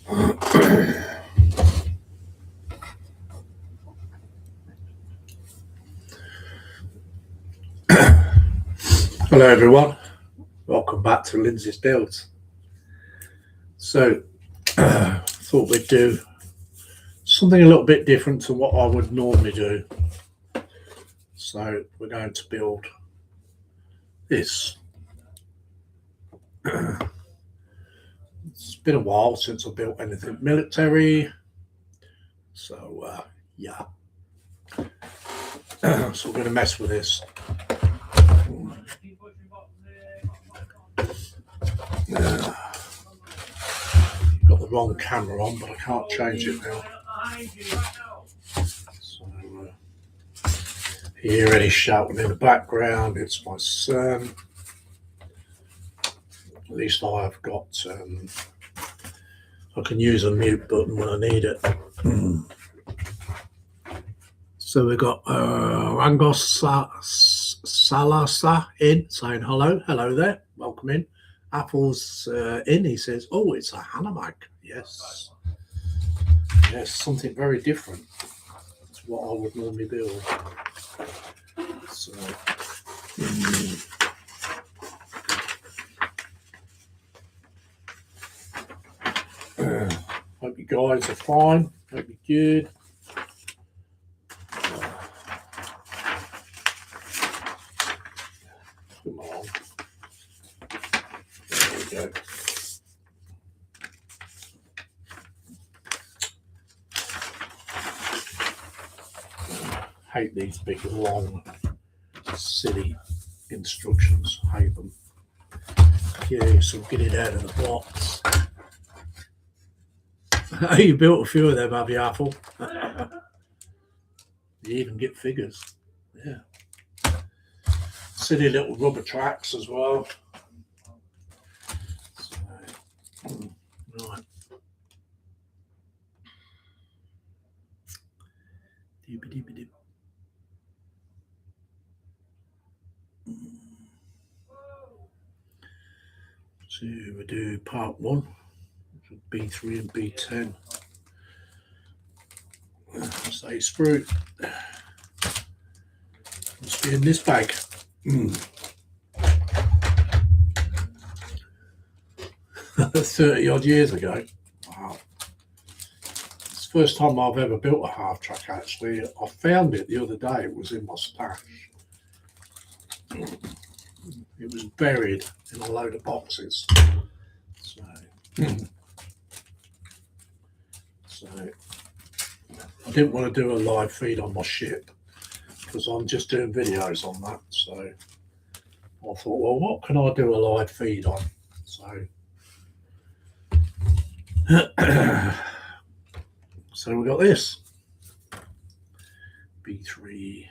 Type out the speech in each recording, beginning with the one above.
Hello everyone, welcome back to Lindseys Builds. So thought we'd do something a little bit different to what I would normally do. So we're going to build this. It's been a while since I built anything military, so yeah. So we're going to mess with this. Got the wrong camera on, but I can't change it now. So you hear any shouting in the background, it's my son. At least I've got, I can use a mute button when I need it. So we've got Rangos Salasa in saying hello there, welcome in. Apple's in, he says, oh, it's a HANOMAG. Yes, something very different to what I would normally build. So, hope you guys are fine, hope you're good. Come on. There we go. Hate these big, long, silly instructions. Hate them. Okay, so get it out of the box. You built a few of them, have you, Apple? You even get figures. Yeah. Silly little rubber tracks as well. So, right. So we do part 1, B3 and B10. Say sprue. Must be in this bag. 30 odd years ago. Wow. It's the first time I've ever built a half track actually. I found it the other day, it was in my stash. It was buried in a load of boxes. So I didn't want to do a live feed on my ship because I'm just doing videos on that. So I thought, well, what can I do a live feed on? So so we got this B3.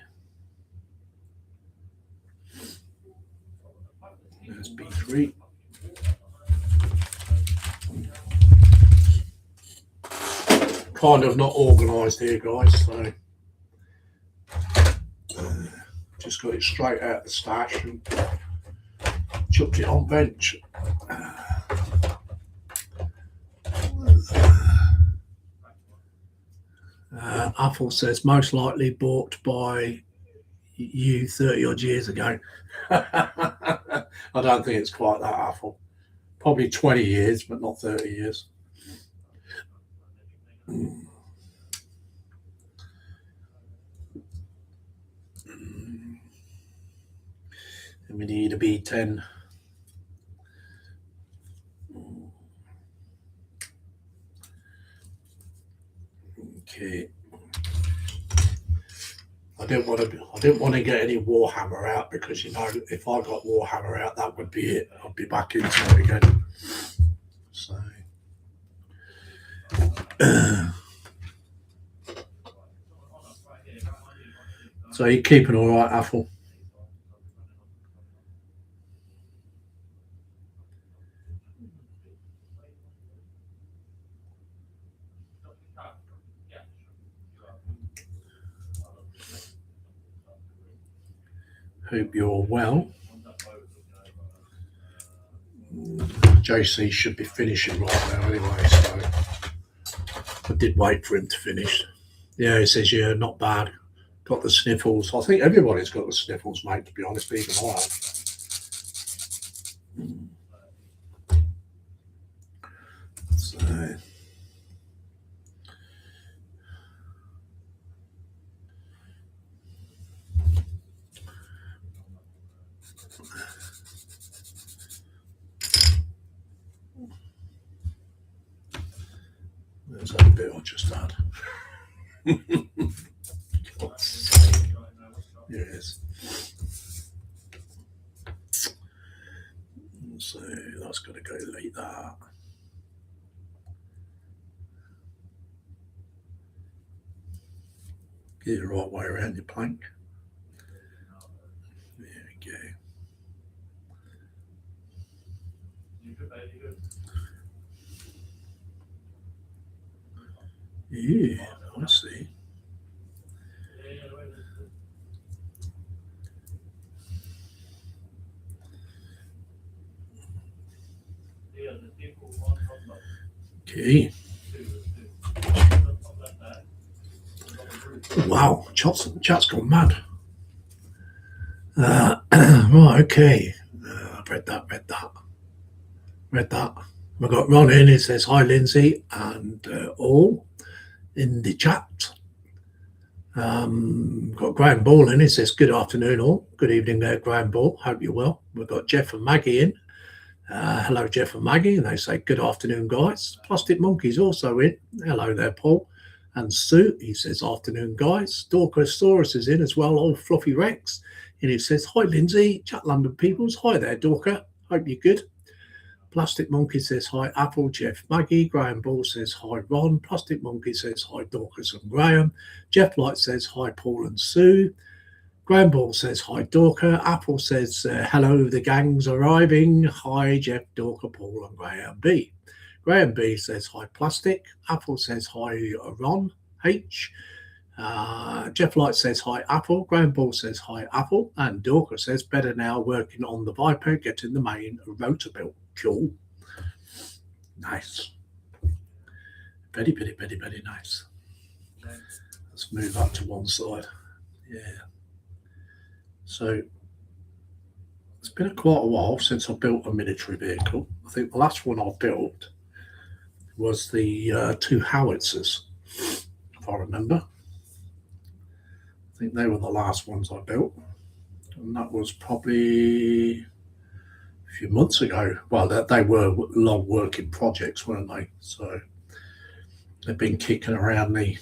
There's B3. Kind of not organised here, guys, so just got it straight out the stash and chucked it on bench. Apple says most likely bought by you 30 odd years ago. I don't think it's quite that, Apple. Probably 20 years, but not 30 years. And we need a B10. Okay. I didn't want to get any Warhammer out because, you know, if I got Warhammer out, that would be it. I'd be back into it again. So so you're keeping all right, Apple? Hope you're well. JC should be finishing right now anyway, so I did wait for him to finish. Yeah, he says, yeah, not bad. Got the sniffles. I think everybody's got the sniffles, mate, to be honest, even I have. So, there's that bit I just had. Yes. So that's got to go like that. Get it the right way around your plank. There we go. Yeah, I see. Okay. Wow, chat's gone mad. Right, okay. I've read that. We've got Ron in. He says, hi, Lindsay, and all in the chat. Got Graham Ball in. He says, good afternoon, all. Good evening there, Graham Ball. Hope you're well. We've got Jeff and Maggie in. Hello, Jeff and Maggie. And they say, good afternoon, guys. Plastic Monkey's also in. Hello there, Paul. And Sue, he says, afternoon, guys. Dorkosaurus is in as well, old Fluffy Rex. And he says, hi, Lindsay, chat London peoples. Hi there, Dorka. Hope you're good. Plastic Monkey says, hi, Apple, Jeff, Maggie. Graham Ball says, hi, Ron. Plastic Monkey says, hi, Dorcas and Graham. Jeff Light says, hi, Paul and Sue. Graham Ball says, hi, Dorka. Apple says, hello, the gang's arriving. Hi, Jeff, Dorka, Paul and Graham B. Graham B says, hi, Plastic. Apple says, hi, Ron H. Jeff Light says, hi, Apple. Graham Ball says, hi, Apple. And Dorka says, better now, working on the Viper, getting the main rotor built. Cool. Nice. Very nice. Let's move up to one side. Yeah. So it's been quite a while since I built a military vehicle. I think the last one I built was the 2 howitzers, if I remember. I think they were the last ones I built. And that was probably a few months ago. Well, they were long working projects, weren't they? So they've been kicking around the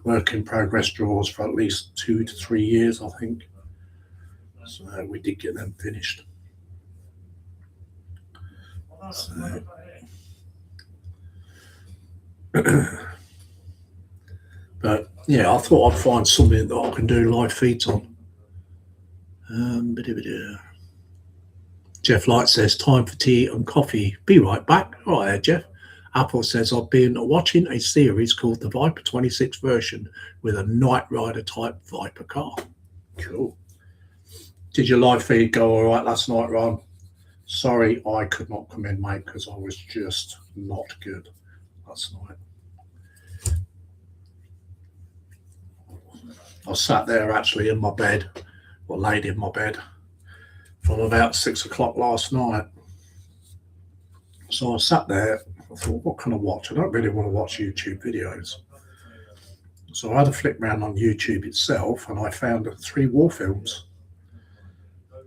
work in progress drawers for at least 2 to 3 years, I think. So we did get them finished. So, but yeah, I thought I'd find something that I can do live feeds on. Jeff Light says, time for tea and coffee. Be right back. All right there, Jeff. Apple says, I've been watching a series called the Viper 26 version with a Knight Rider type Viper car. Cool. Did your live feed go all right last night, Ron? Sorry, I could not come in, mate, because I was just not good last night. I sat there actually in my bed, or laid in my bed, from about 6 o'clock last night. So I sat there, I thought, what can I watch? I don't really want to watch YouTube videos. So I had a flick round on YouTube itself, and I found 3 war films.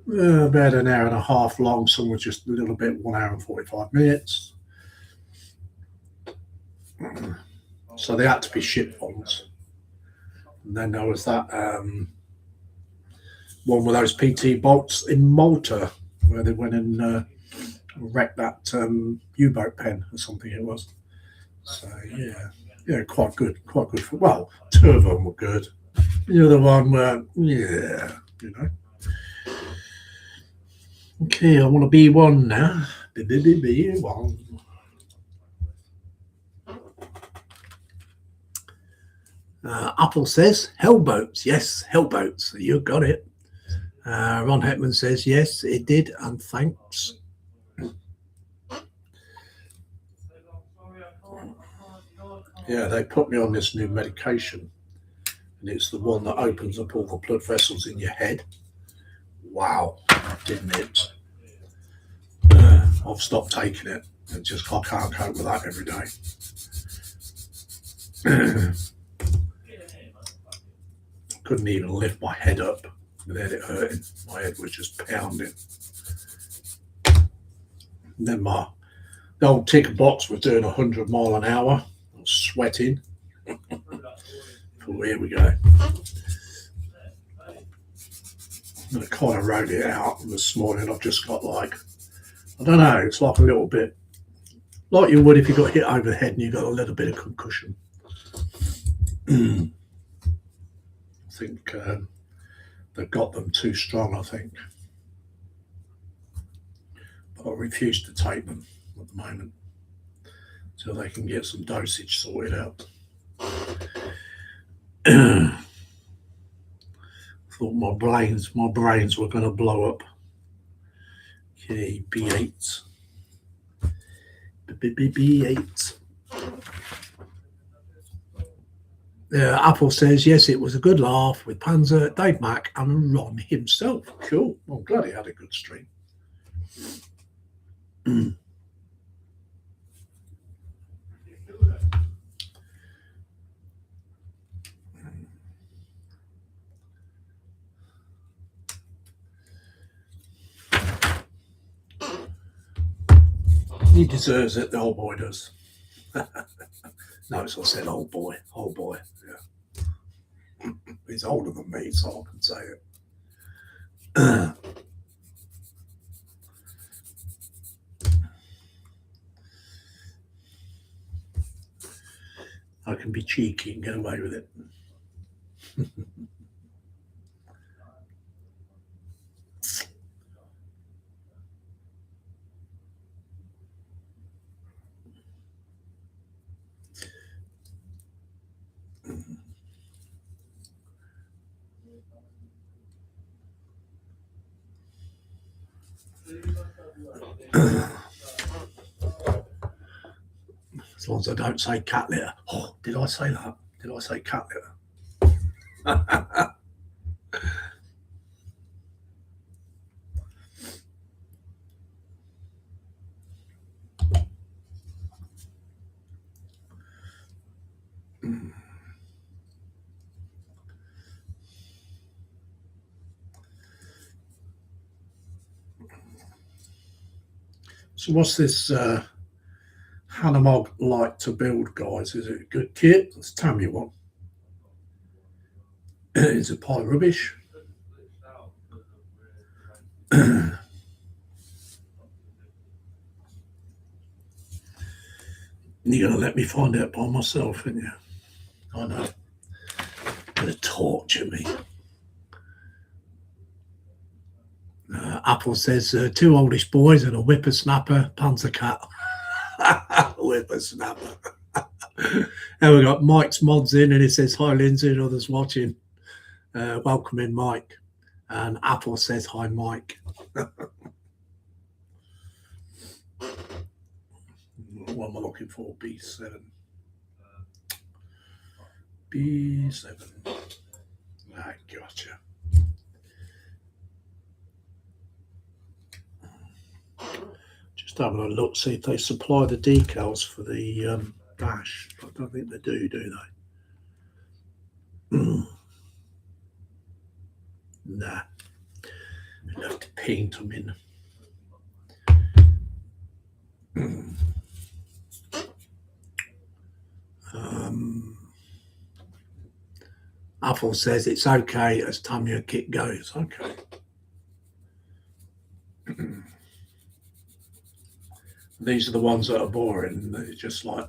About an hour and a half long. Some were just a little bit, 1 hour and 45 minutes. So they had to be ship ones. And then there was that one with those PT bolts in Malta, where they went and wrecked that U-boat pen or something it was. So yeah, quite good. Well, 2 of them were good. The other one were, yeah, you know. Okay, I want to be one now. Be one. Apple says, hellboats. Yes, hellboats. You got it. Ron Hetman says, yes, it did, and thanks. Yeah, they put me on this new medication, and it's the one that opens up all the blood vessels in your head. Wow, didn't it? I've stopped taking it. It just I can't cope with that every day. Couldn't even lift my head up without it hurting. My head was just pounding. And then the old ticker box was doing 100 mile an hour. I was sweating. Oh, here we go. And I kind of wrote it out this morning. I've just got like, I don't know, it's like a little bit like you would if you got hit over the head and you got a little bit of concussion. I think they've got them too strong, I think. But I refuse to take them at the moment until they can get some dosage sorted out. Thought my brains were going to blow up. Okay, B8. B8. Apple says, yes, it was a good laugh with Panzer, Dave Mack, and Ron himself. Cool. Well, I'm glad he had a good stream. He deserves it, the old boy does. No, so I said old boy. Yeah. He's older than me, so I can say it. I can be cheeky and get away with it. As long as I don't say cat litter. Oh, did I say that? Did I say cat litter? So what's this HANOMAG like to build, guys? Is it a good kit? Let's tell me one. Is it pile of rubbish? You're going to let me find out by myself, aren't you? I know. Going to torture me. Apple says, two oldish boys and a whippersnapper, Panzer cat. Whippersnapper. And we got Mike's mods in, and he says, hi, Lindsay, and others watching. Welcome in, Mike. And Apple says, hi, Mike. What am I looking for? B7. B7. I gotcha. Just having a look, see if they supply the decals for the dash. I don't think they do they? Nah. I'll have to paint them in. Apple says it's okay as time your kit goes. Okay. These are the ones that are boring. It's just like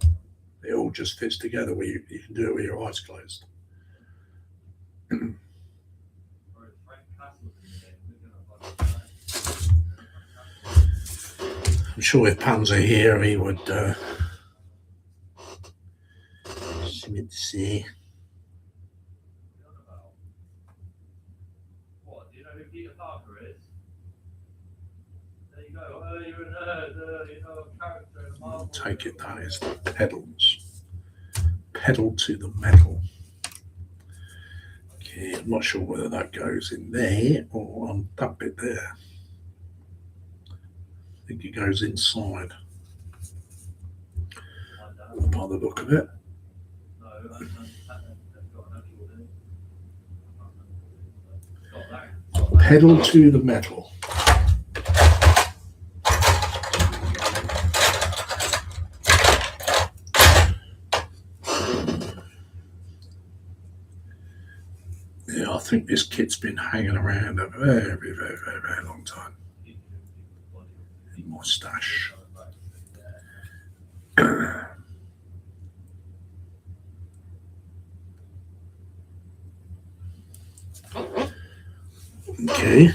it all just fits together where you can do it with your eyes closed. I'm sure if Panzer here, he would see. I'll take it that is the pedals. pedal to the metal. Okay, I'm not sure whether that goes in there or on that bit there. I think it goes inside by the look of it. Pedal to the metal. Yeah, I think this kit's been hanging around a very, very, very, very long time in my stash. Okay.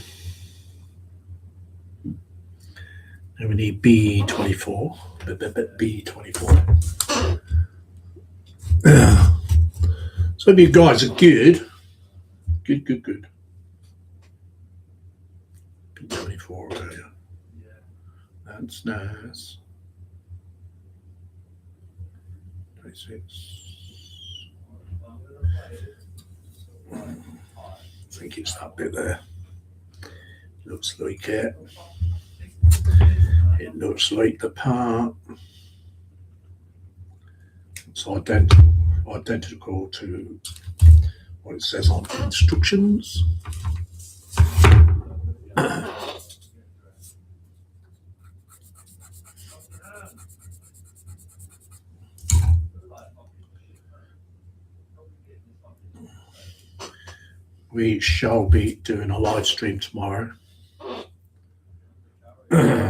And we need B24. B24. So if you guys are good. Good. B24 earlier. That's nice. 26. I think it's that bit there. Looks like it. It looks like the part. It's identical to what it says on instructions. We shall be doing a live stream tomorrow. So,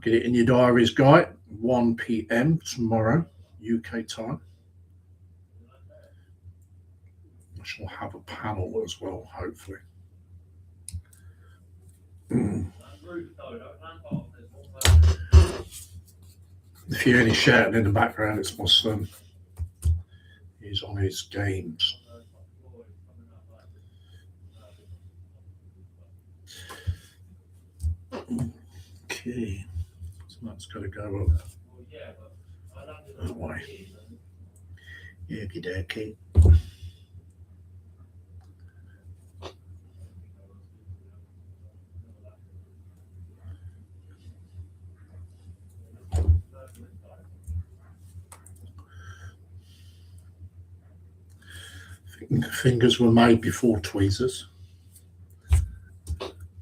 get it in your diaries, guy. 1 p.m. tomorrow, UK time. I shall have a panel as well, hopefully. If you hear any shouting in the background, it's my son. He's on his games. Okay, so that's got to go up that way. Okie dokie. Fingers were made before tweezers,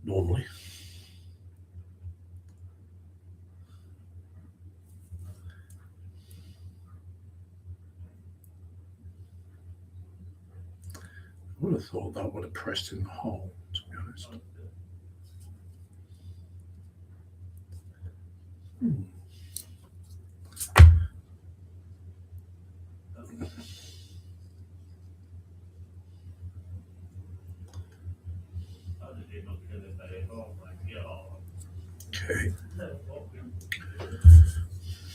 normally. I would have thought that would have pressed in the hole, to be honest. Okay.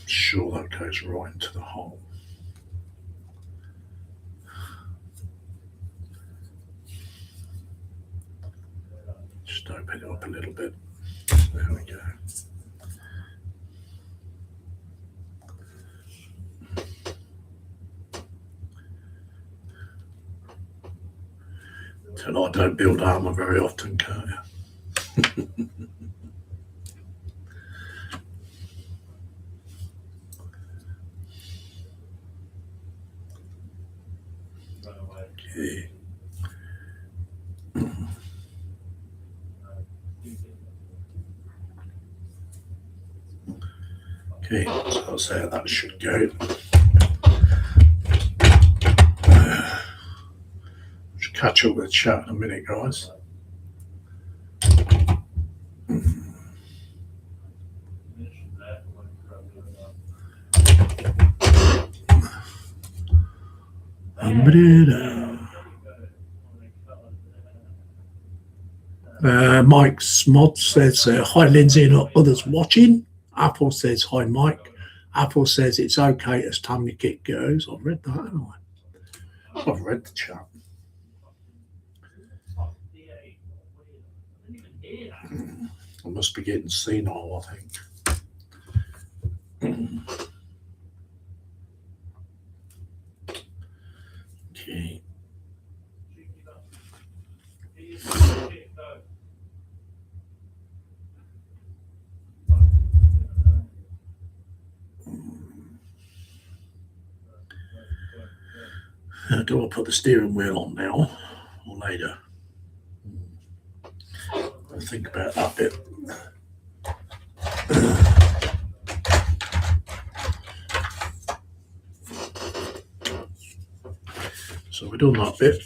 Sure, that goes right into the hole. Just open it up a little bit. There we go. And I don't build armour very often, can't you? Okay. Okay, so I'll say that should go. Should catch up with the chat in a minute, guys. Mike's mod says, hi Lindsay and others watching. Apple says, hi Mike. Apple says it's okay as time your kit goes. I've read that, haven't I? I've read the chat. I must be getting senile, I think. Do I put the steering wheel on now or later? I'll think about that bit. So we've done that bit,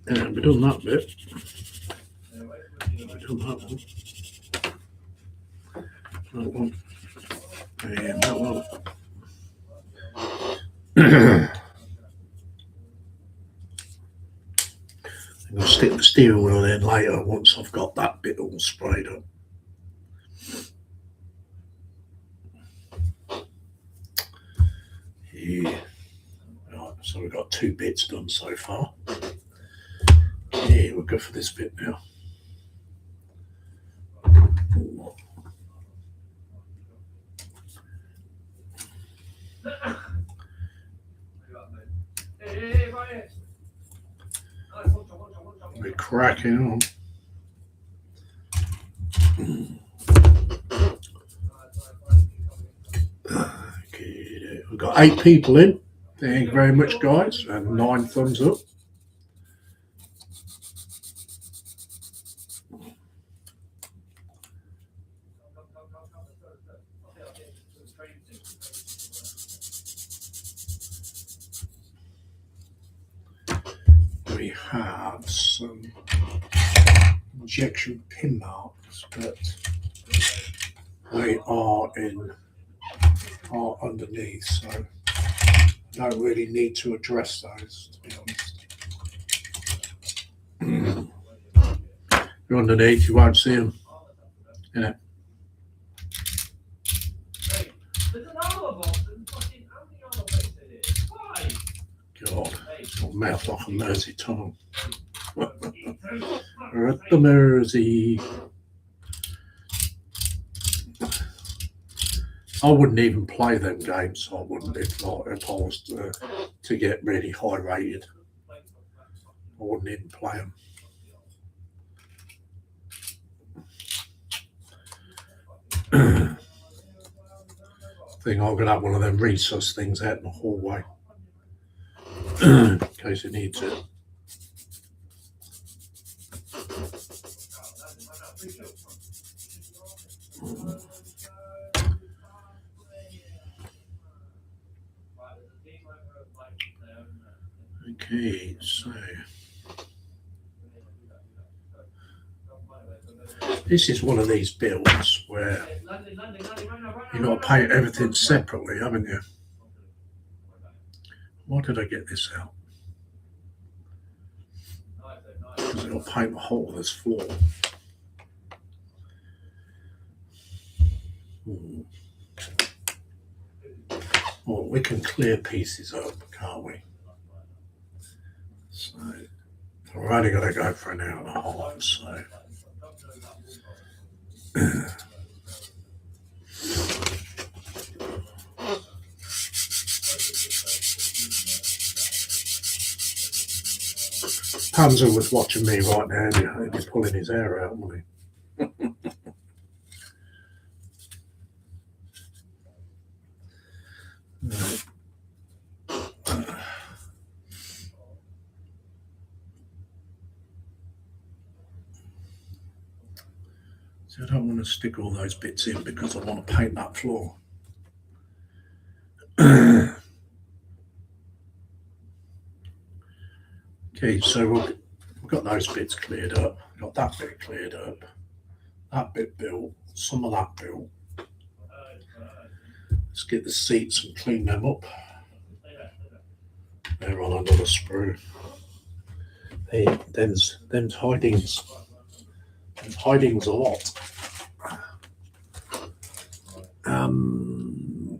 and we've done that bit, we've done that one, and that one. I'm going to stick the steering wheel in later once I've got that bit all sprayed up. Yeah. Right, so we've got 2 bits done so far. Yeah, we'll go for this bit now. We're cracking on. Okay, we've got 8 people in. Thank you very much, guys, and 9 thumbs up. We have some injection pin marks, but they are underneath, so I don't really need to address those, to be honest. You're underneath, you won't see them. Yeah. God, it's got mouth like a Mersey tongue. We're at the Mersey. I wouldn't even play them games. I wouldn't, if I was to get really high rated. I wouldn't even play them. I think I'm going to have one of them resus things out in the hallway in case you need to. Okay, so this is one of these builds where you've got to paint everything separately, haven't you? Why did I get this out? Because I've got to paint the whole of this floor. Well, we can clear pieces up, can't we? So we're only going to go for an hour and a half, so Panzer was watching me right now, and he's pulling his hair out, wasn't he? Right. So I don't want to stick all those bits in because I want to paint that floor. Okay, so we've got those bits cleared up, got that bit cleared up, that bit built, some of that built. Let's get the seats and clean them up. They're on another sprue. Hey, them's hidings. There's hidings a lot.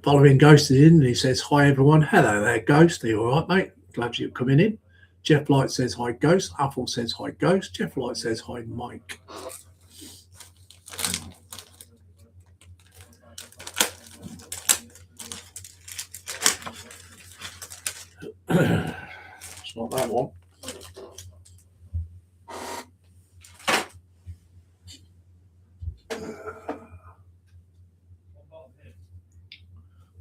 Following Ghost in, and he says, "Hi everyone." Hello there, Ghost. Are you all right, mate? Glad you're coming in. Jeff Light says, "Hi, Ghost." Apple says, "Hi, Ghost." Jeff Light says, "Hi, Mike." It's not that one.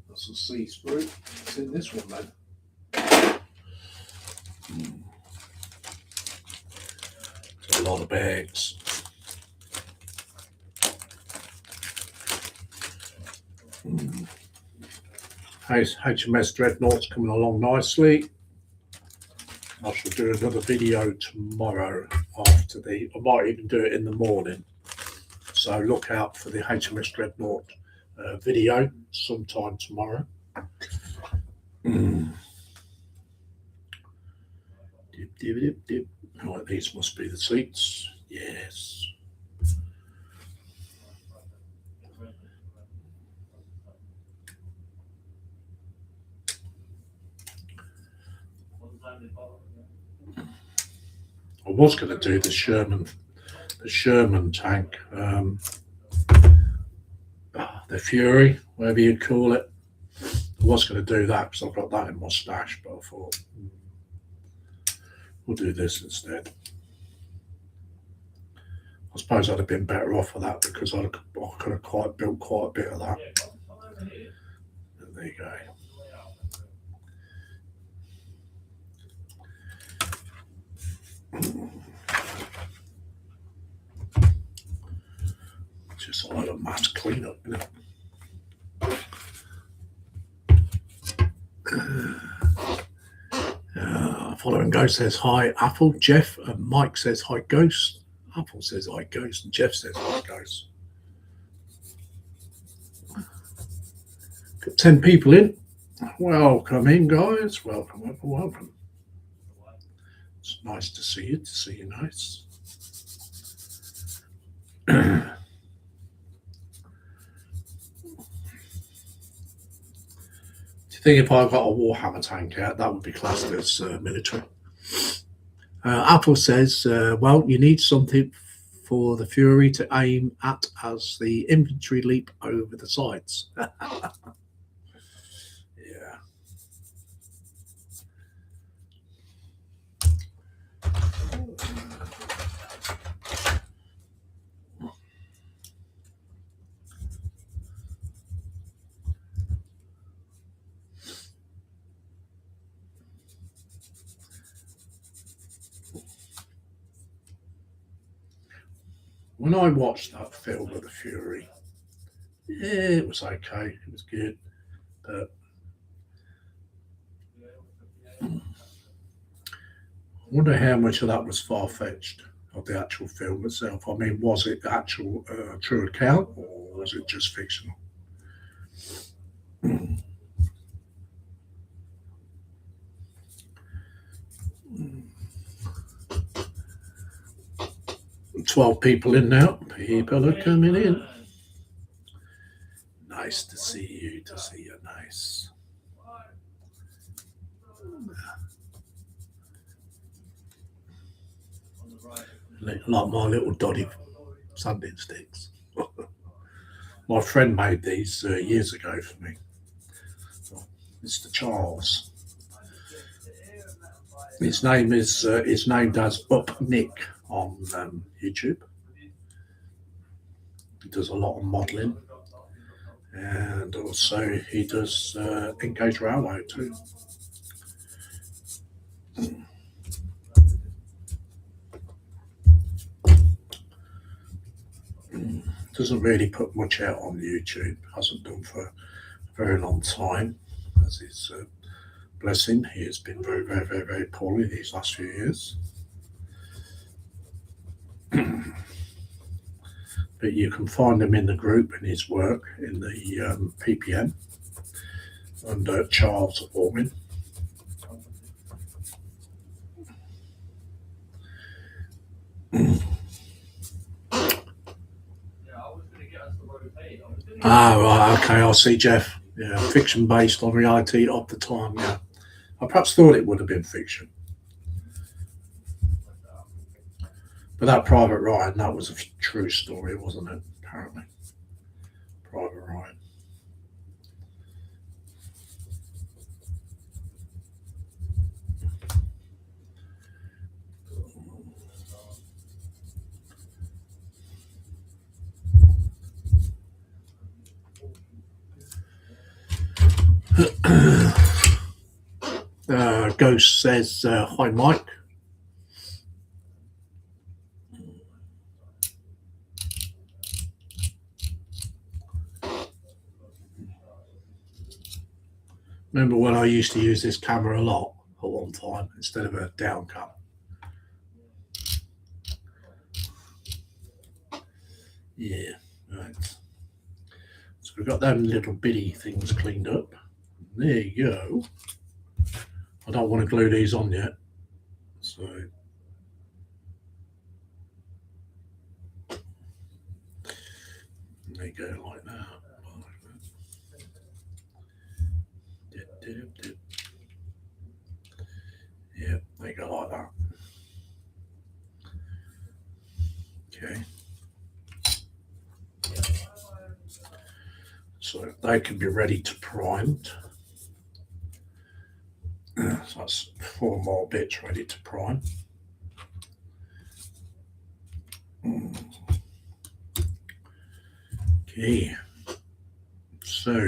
That's the Lindseys fruit. It's in this one then. A lot of bags. HMS Dreadnought's coming along nicely. I shall do another video tomorrow after I might even do it in the morning. So look out for the HMS Dreadnought video sometime tomorrow. Dip. Oh, these must be the seats. Yes. I was going to do the Sherman tank, the Fury, whatever you call it. I was going to do that because I've got that in my stash, but I thought we'll do this instead. I suppose I'd have been better off for that because I could have built quite a bit of that. And there you go. Just a lot of mass cleanup, isn't it? Following Ghost says hi, Apple. Jeff and Mike says hi, Ghost. Apple says hi, Ghost, and Jeff says hi, Ghost. Got 10 people in. Welcome in, guys. Welcome. It's nice to see you. Nice. Do you think if I got a Warhammer tank out, that would be classed as military? Apple says, well, you need something for the Fury to aim at as the infantry leap over the sides. Yeah. When I watched that film of the Fury, it was okay. It was good, but I wonder how much of that was far-fetched of the actual film itself. I mean, was it the actual true account, or was it just fictional? 12 people in now. People are coming in. Nice to see you. Nice. Like my little dotty Sunday sticks. My friend made these years ago for me. Mr. Charles. His name is named as Up Nick on YouTube. He does a lot of modelling, and also he does Engage Railway too. Doesn't really put much out on YouTube. Hasn't done for a very long time, as his blessing. He has been very, very, very, very poorly these last few years. But you can find him in the group and his work in the PPM under Charles Orwin. Right, okay, I see, Jeff. Yeah, fiction based on reality of the time. Yeah, I perhaps thought it would have been fiction. But that Private Ryan, that was a true story, wasn't it? Apparently. Private Ryan. Ghost says, hi, Mike. Remember when I used to use this camera a lot at one time instead of a down cut? Yeah, right. So we've got them little bitty things cleaned up. There you go. I don't want to glue these on yet. So there you go, like that. Yeah, they go like that. Okay. So they can be ready to prime. So that's 4 more bits ready to prime. Okay. So,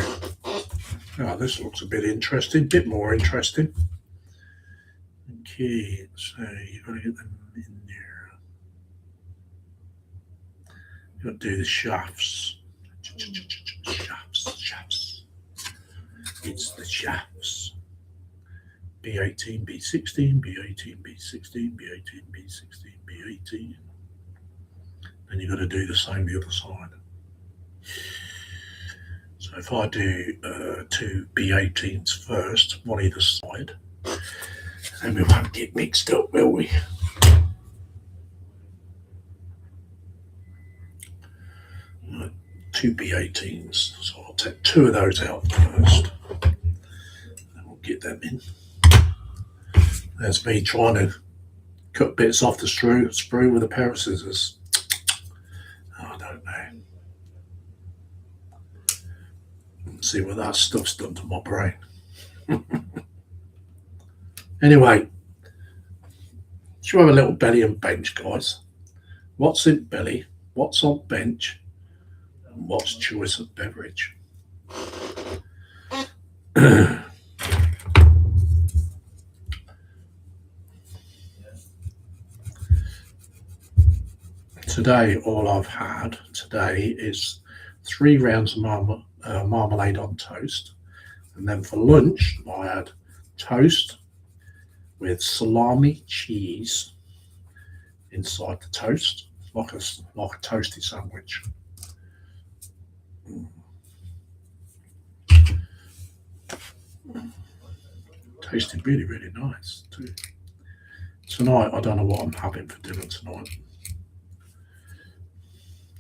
this looks a bit interesting, bit more interesting. Okay, so you've got to get them in there. You've got to do the shafts. Shafts. It's the shafts. B18, B16, B18, B16, B18, B16, B18. And you've got to do the same the other side. So if I do 2 B18s first, one either side, then we won't get mixed up, will we? Right, 2 B18s. So I'll take 2 of those out first. And we'll get them in. There's me trying to cut bits off the sprue with a pair of scissors. I don't know. Let's see what that stuff's done to my brain. Anyway, should we have a little belly and bench, guys? What's in belly? What's on bench? And what's choice of beverage? Today, all I've had today is 3 rounds of marmalade on toast. And then for lunch, I had toast with salami cheese inside the toast, like a toasty sandwich. Tasted really, really nice too. Tonight, I don't know what I'm having for dinner tonight.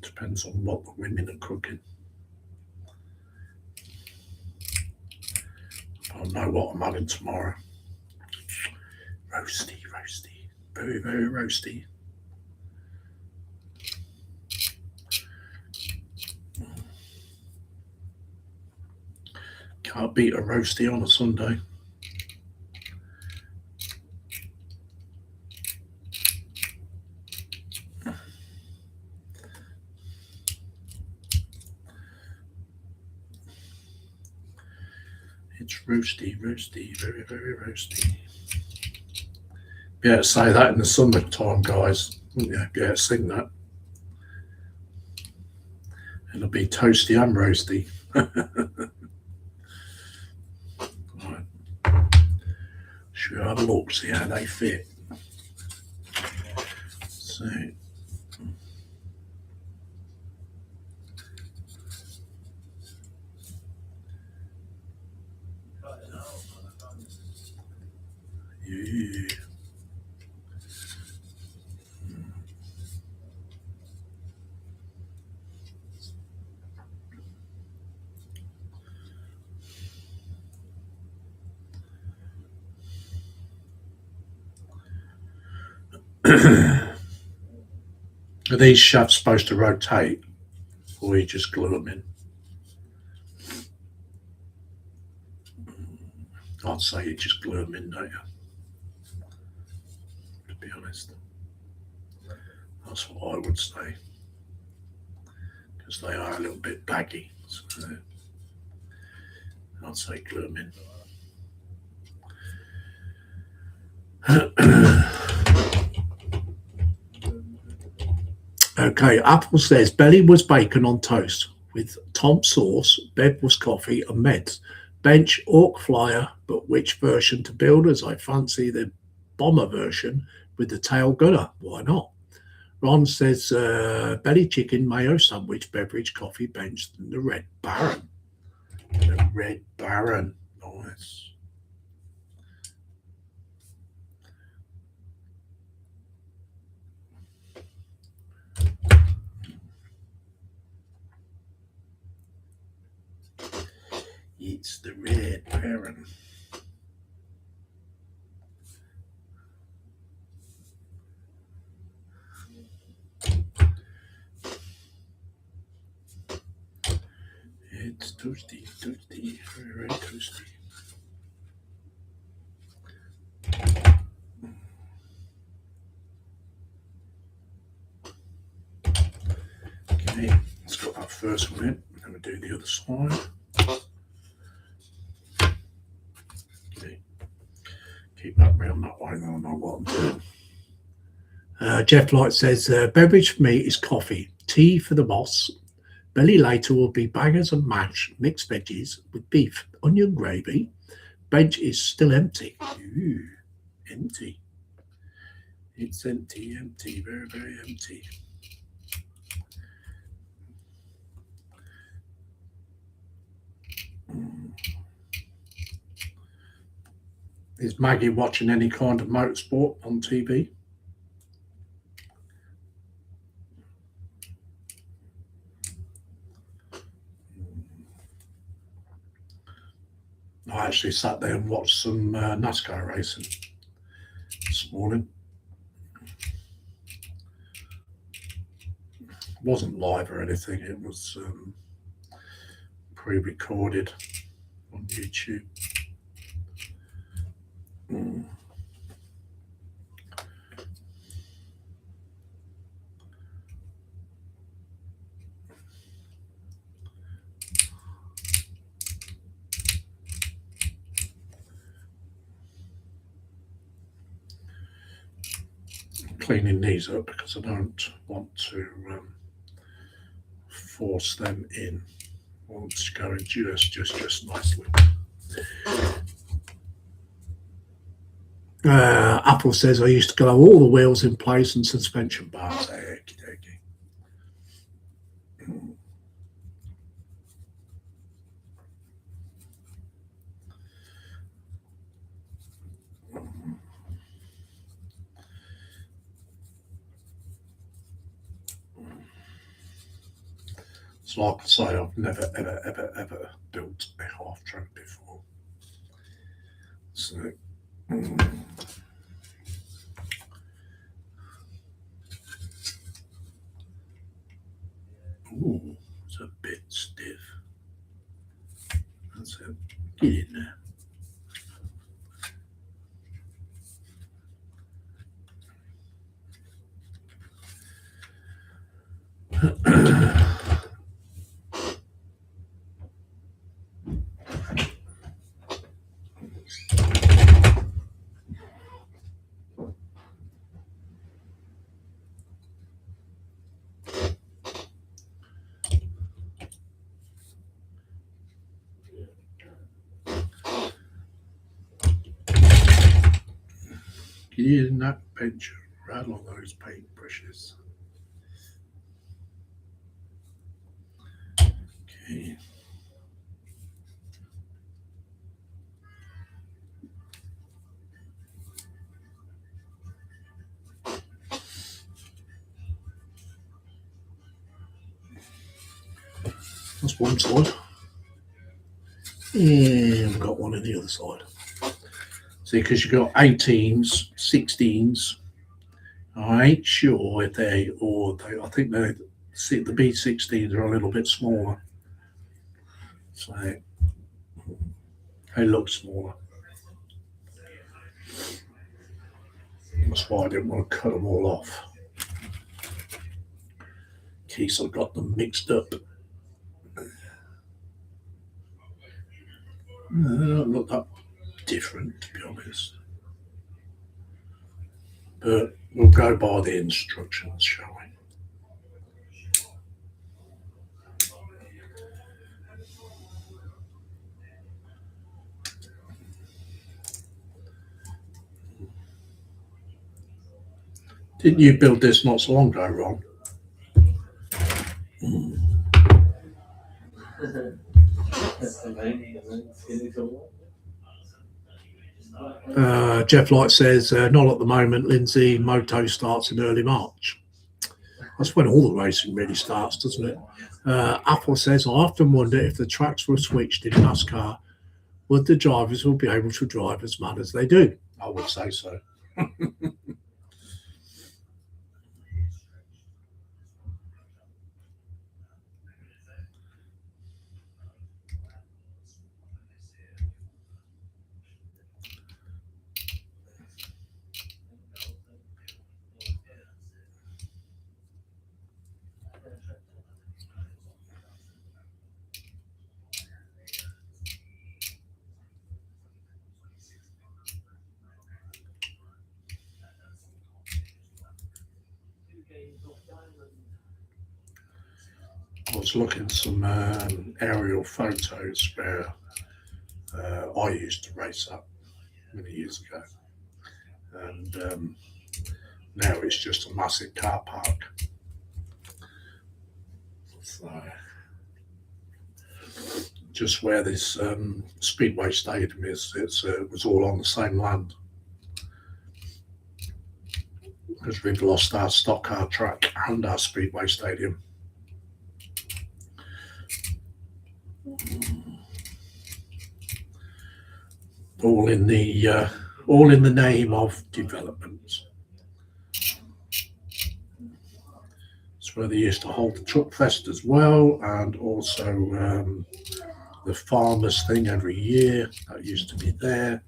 Depends on what the women are cooking. I know what I'm having tomorrow. Roasty, very, very roasty. Can't beat a roasty on a Sunday. It's roasty, very, very roasty. Be able to say that in the summertime, guys. Wouldn't you? Be able to sing that. It'll be toasty and roasty. Right. Should we have a look, see how they fit? So, yeah. Are these shafts supposed to rotate, or you just glue them in? I'd say you just glue them in, don't you? To be honest, that's what I would say, because they are a little bit baggy. So I'd say glooming. Okay, Apple says Belly was bacon on toast with Tom sauce, Bev was coffee and meds. Bench Orc Flyer, but which version to builders? I fancy the bomber version with the tail gunner. Why not? Ron says belly chicken, mayo sandwich, beverage, coffee, bench, and the Red Baron. The Red Baron. Nice. It's the Red Baron. It's toasty, toasty, very, very toasty. Okay, let's got that first one in. Then we do the other side. Okay, keep that round that way, then I know what I'm doing. Jeff Light says beverage for me is coffee, tea for the boss. Belly later will be bangers and mash, mixed veggies with beef, onion gravy. Bench is still empty. Ooh, empty. It's empty, empty, very, very empty. Is Maggie watching any kind of motorsport on TV? I actually sat there and watched some NASCAR racing this morning. It wasn't live or anything, it was pre-recorded on YouTube. Cleaning these up because I don't want to force them in. I want to go in just nicely. Apple says I used to glue all the wheels in place and suspension bars. Okie dokie. So like I say, I've never, ever built a half track before. So, ooh, it's a bit stiff. That's it. Get in there. Get in that bench, rattle on those paintbrushes. Okay. That's one side. And we've got one on the other side. See, because you've got 18s, 16s. I ain't sure if I think the B16s are a little bit smaller. So they look smaller. That's why I didn't want to cut them all off. In case I got them mixed up. don't look that different, to be honest. But we'll go by the instructions, shall we? Didn't you build this not so long ago, Ron? Jeff Light says, not at the moment, Lindsay. Moto starts in early March. That's when all the racing really starts, doesn't it? Apple says, I often wonder if the tracks were switched in NASCAR, would the drivers will be able to drive as mad as they do? I would say so. I was looking at some aerial photos where I used to race up many years ago, and now it's just a massive car park. So, just where this Speedway Stadium is, it was all on the same land. Because we've lost our stock car track and our Speedway Stadium. All in the name of development. It's where they used to hold the Truck Fest as well, and also the Farmers thing every year. That used to be there.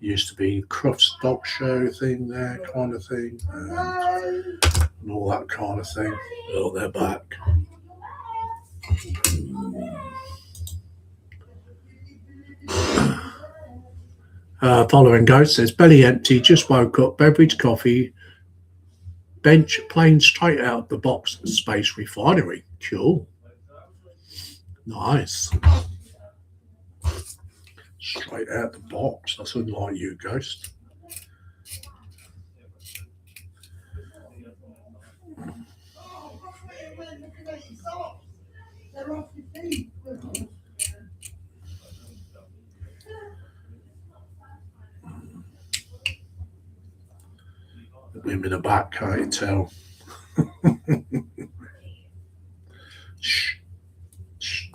Used to be Crufts Dog Show thing there, kind of thing, and all that kind of thing. Oh, they're back. Following Ghost says, belly empty, just woke up, beverage, coffee, bench, plane straight out the box, Space Refinery. Cool. Nice. Straight out the box. That's unlike you, Ghost. The women are back, can't you tell? Shh. Shh.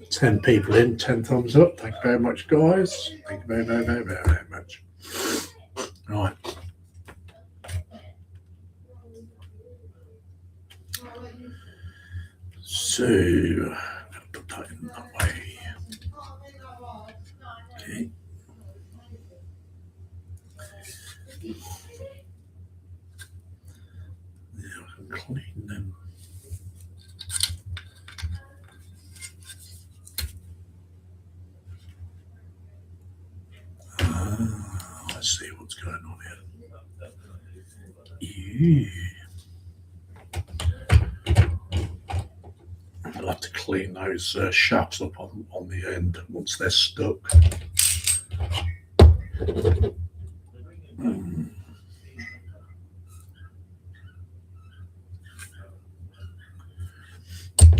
10 people in, 10 thumbs up. Thank you very much, guys. Thank you very, very, very, very, very much. Right. So, I'm going to put that in that way. Okay. Now I can clean them. Let's see what's going on here. Ew. I'll have to clean those shafts up on the end once they're stuck.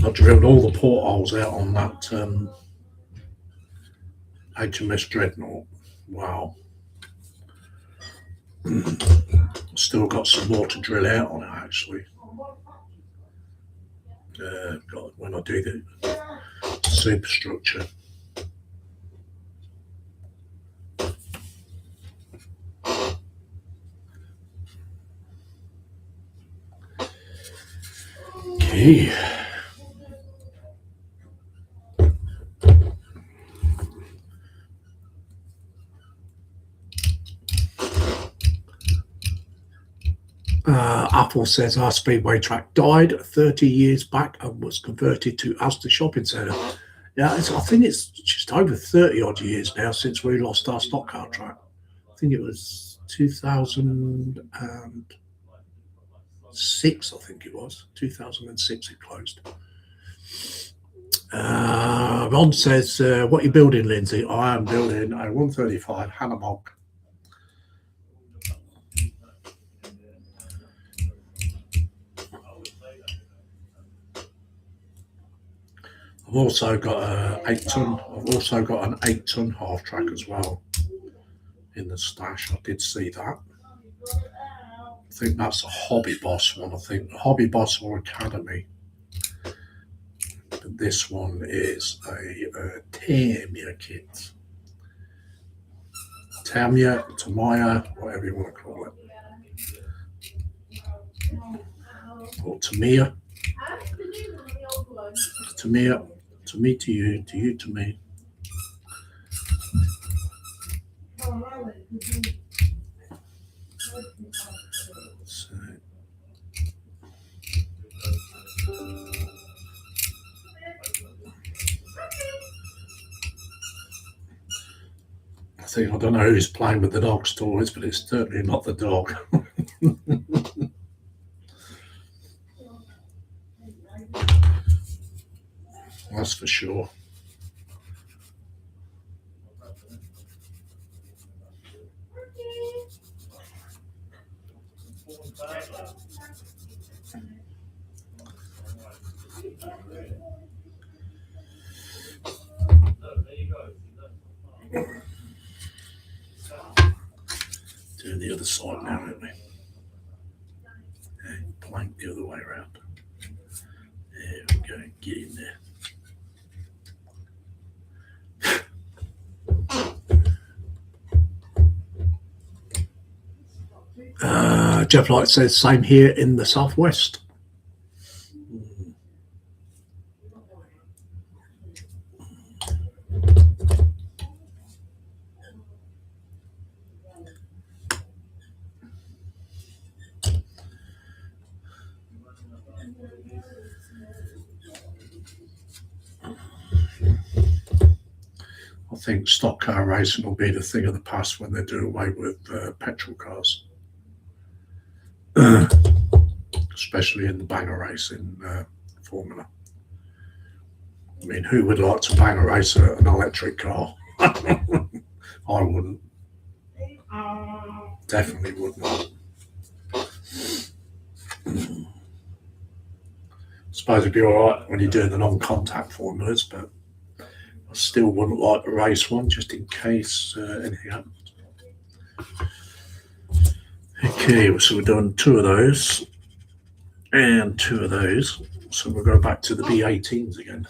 I drilled all the portholes out on that HMS Dreadnought. Wow. Still got some more to drill out on it, actually. When I do the superstructure. Okay. Apple says our speedway track died 30 years back and was converted to Asda Shopping Centre. Yeah, I think it's just over 30 odd years now since we lost our stock car track. I think it was 2006, I think it was. 2006 it closed. Ron says, what are you building, Lindsay? I am building a 135 HANOMAG. I've also got an 8-ton. I've also got an 8-ton half track as well in the stash. I did see that. I think that's a Hobby Boss one. I think Hobby Boss or Academy. But this one is a Tamiya kit. Tamiya, whatever you want to call it. Or Tamiya. Tamiya. To me, to you to me. So, I don't know who's playing with the dog's toys, but it's certainly not the dog. That's for sure. Doing the other side now, aren't we? Plank the other way around. There we go. Get in there. Jeff Light says same here in the southwest. I think stock car racing will be the thing of the past when they do away with petrol cars. Especially in the banger racing formula. I mean, who would like to banger race an electric car? I wouldn't. Definitely would not. I suppose it'd be all right when you're doing the non-contact formulas, but I still wouldn't like to race one just in case anything happens. Okay, so we've done 2 of those and 2 of those. So we'll go back to the B18s again.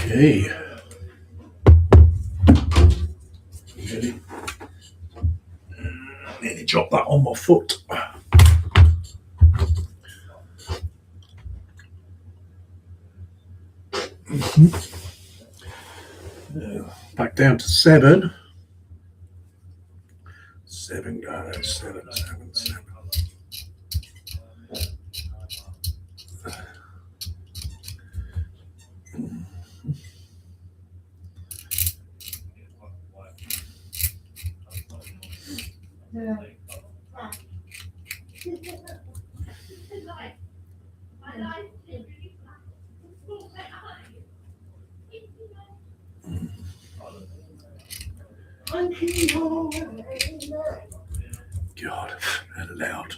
Okay. Nearly dropped that on my foot. Back down to 7. 7 guys. 7. God, that loud.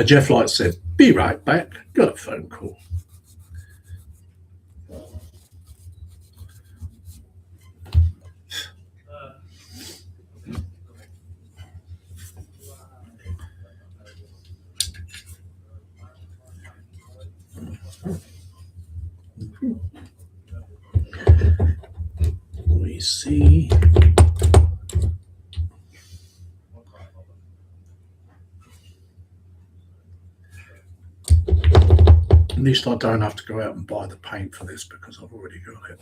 Jeff Light said, "Be right back. Got a phone call." We see. At least I don't have to go out and buy the paint for this because I've already got it.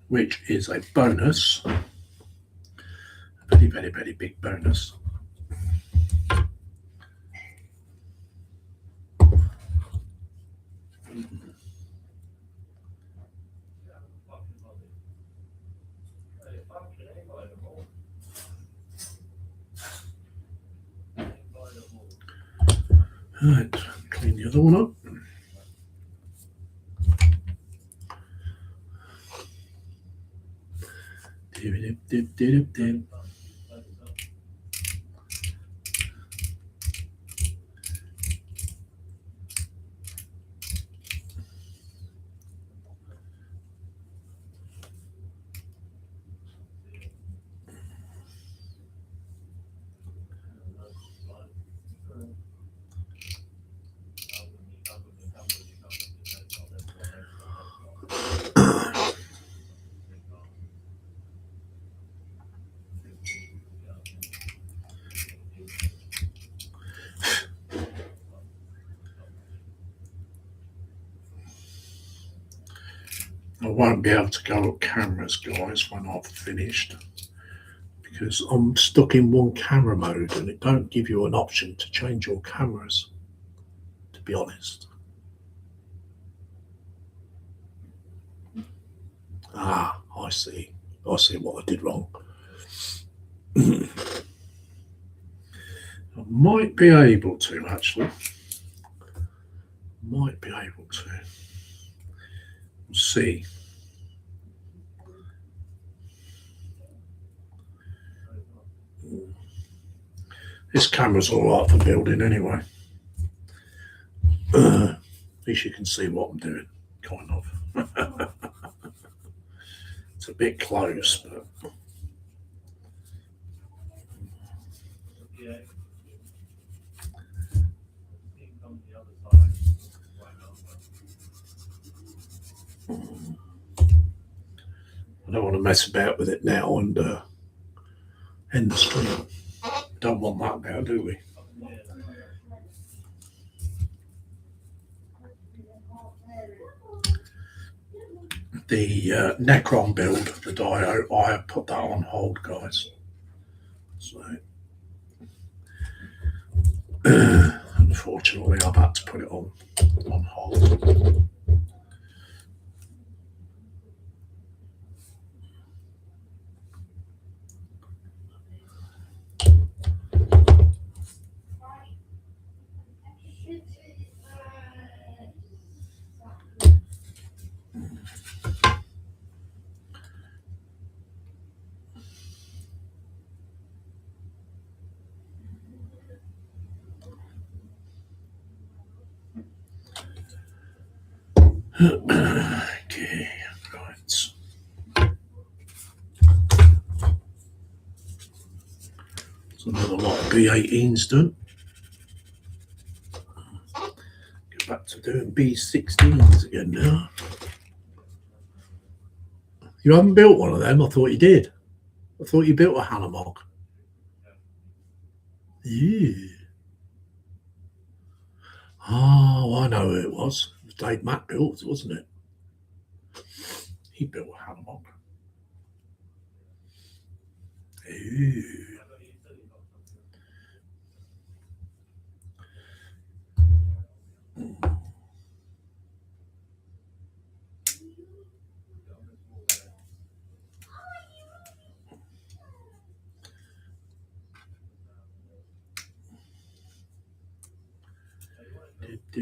Which is a bonus. A very, very, very big bonus. Right, clean the other one up. I won't be able to go at cameras, guys, when I've finished because I'm stuck in one camera mode and it don't give you an option to change your cameras, to be honest. Ah, I see. I see what I did wrong. I might be able to, actually. Might be able to. We'll see. This camera's all right for building anyway. At least you can see what I'm doing, kind of. It's a bit close, but I don't want to mess about with it now and end the stream. Don't want that now, do we? The Necron build, the Dio, I have put that on hold, guys. So, unfortunately, I've had to put it on hold. Okay, right. So another lot of B18s done. Get back to doing B16s again now. You haven't built one of them? I thought you did. I thought you built a HANOMAG. Yeah. Oh, I know who it was. It was Dave Mack Builds, wasn't it? He built a HANOMAG. Ooh. So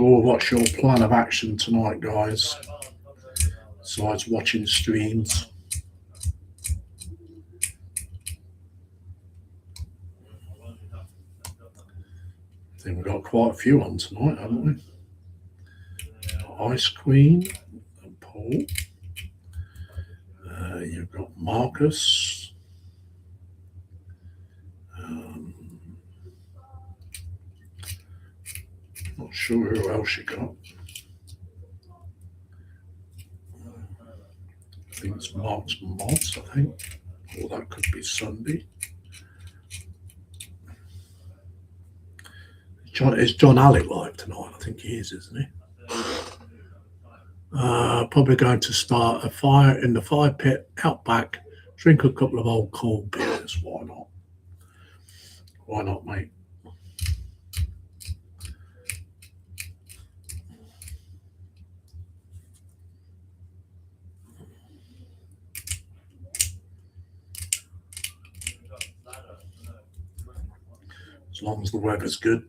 what's your plan of action tonight, guys, besides watching streams? I think we've got quite a few on tonight, haven't we? Ice Queen and Paul. You've got Marcus. Not sure who else you got. I think it's Mark's Mods, I think. Or that could be Sunday. Is John Alec live tonight? I think he is, isn't he? Probably going to start a fire in the fire pit out back, drink a couple of old cold beers. Why not? Why not, mate? As long as the weather's good.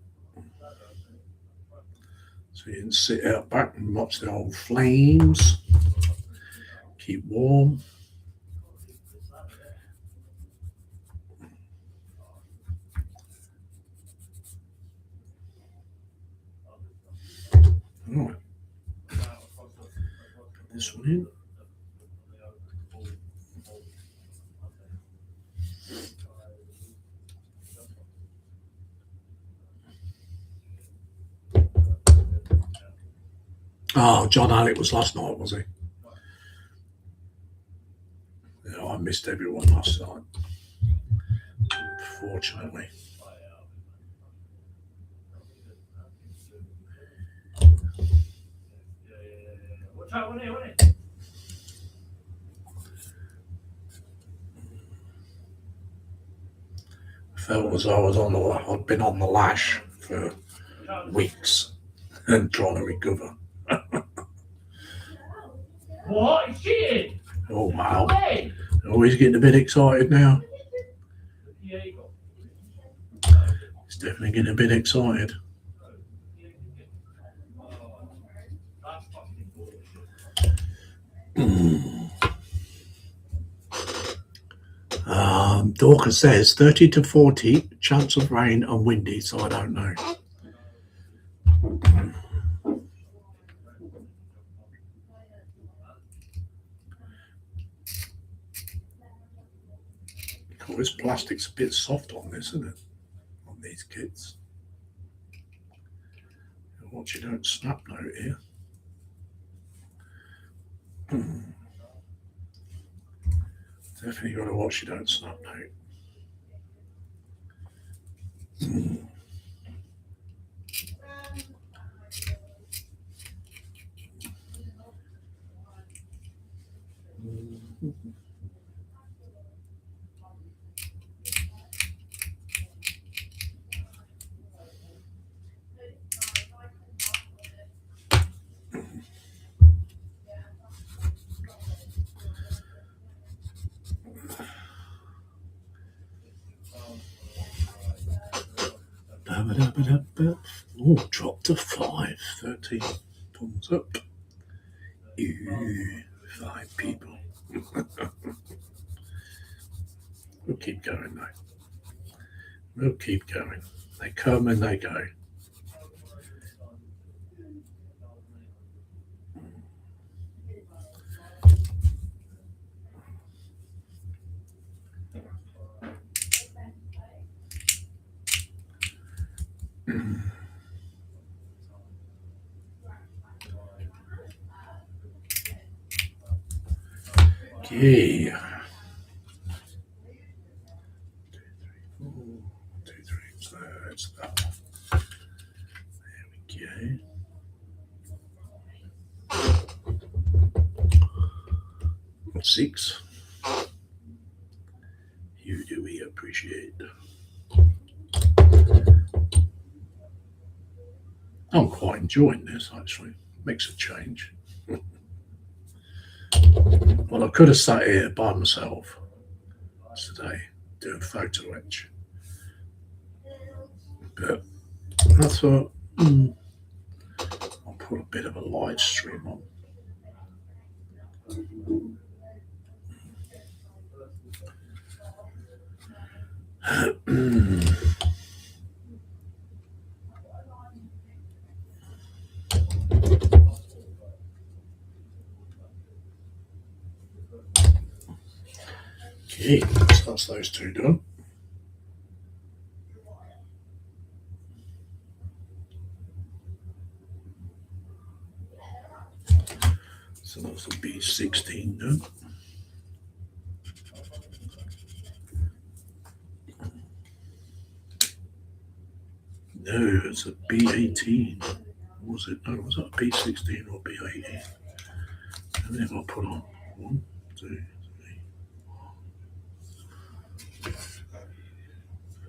So you can sit out back and watch the old flames. Keep warm. All right. Put this one in. Oh, John Alec was last night, was he? Yeah, I missed everyone last night, unfortunately. I felt as though I'd been on the lash for weeks and trying to recover. What? He's cheated! Oh, wow. Oh, he's getting a bit excited now. He's definitely getting a bit excited. Dorcas says 30 to 40 chance of rain and windy, so I don't know. Oh, this plastic's a bit soft on this, isn't it? On these kits. Watch you don't snap note here. Definitely got to watch you don't snap note. Oh, dropped to 5. 13 thumbs up. Ew, 5 people. We'll keep going though. We'll keep going. They come and they go. Okay. 1, 2, 3, 4. 1, 2, 3. So that's that one. There we go. 6. You do we appreciate. appreciate. I'm quite enjoying this, actually. Makes a change. Well, I could have sat here by myself today doing photo etch, but I thought I'll put a bit of a live stream on. Okay, so that's those two done. So that's a B16 done. No, it's a B18. Was it? No, was that B16 or B18? How many have I put on? 1, 2, 3,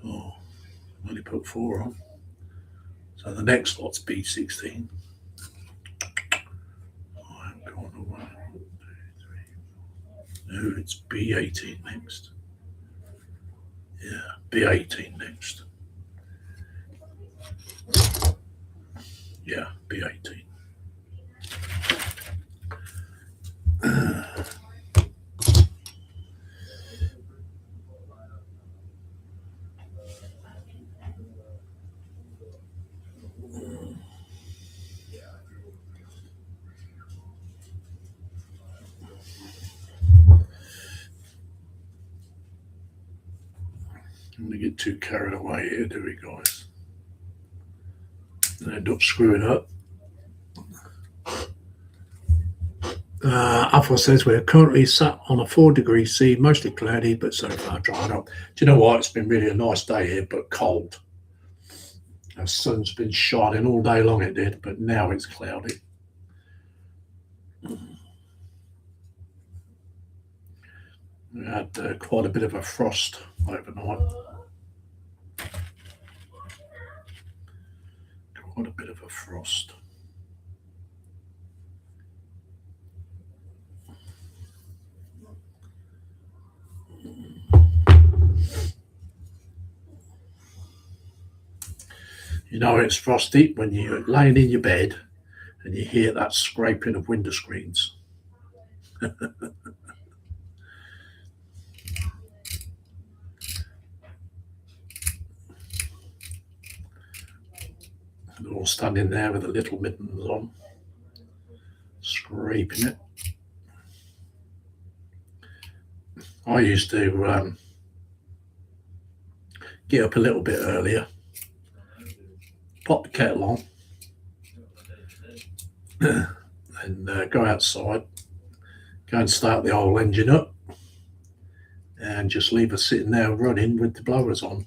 4. I only put 4 on. So the next lot's B16. I'm going away. 1, 2, 3, 4. No, it's B18 next. Yeah, B18 next. Yeah, B18. I'm going to get too carried away here, do we, guys? I end up screwing up. Alpha says we're currently sat on a 4 degrees C, mostly cloudy, but so far drying up. Do you know what? It's been really a nice day here, but cold. The sun's been shining all day long, it did, but now it's cloudy. We had quite a bit of a frost overnight. Quite a bit of a frost. You know it's frosty when you're laying in your bed and you hear that scraping of window screens. They're all standing there with the little mittens on, scraping it. I used to get up a little bit earlier, pop the kettle on, and go outside, go and start the whole engine up, and just leave her sitting there running with the blowers on.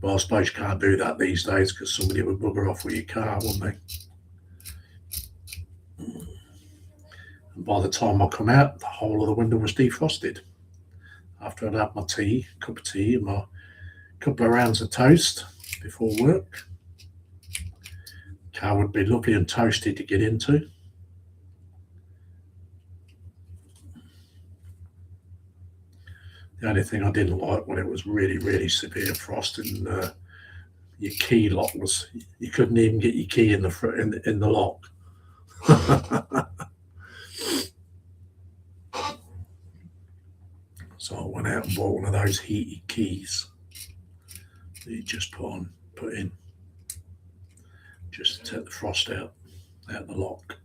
But I suppose you can't do that these days because somebody would bugger off with your car, wouldn't they? And by the time I come out, the whole of the window was defrosted. After I'd had my tea, cup of tea, and my couple of rounds of toast before work. Car would be lovely and toasty to get into. The only thing I didn't like when it was really, really severe frost and your key lock was, you couldn't even get your key in the lock. So I went out and bought one of those heated keys that you just put in, just to take the frost out the lock.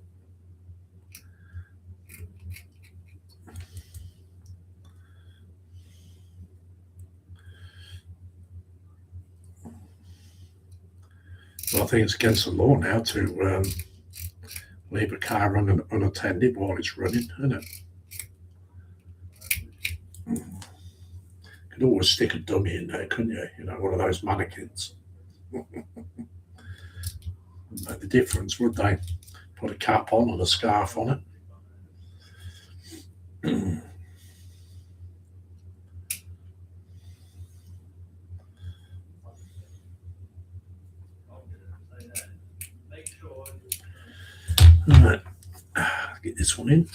Well, I think it's against the law now to leave a car running unattended while it's running, isn't it? Could always stick a dummy in there, couldn't you? You know, one of those mannequins. Wouldn't make the difference, would they? Put a cap on and a scarf on it. this one in.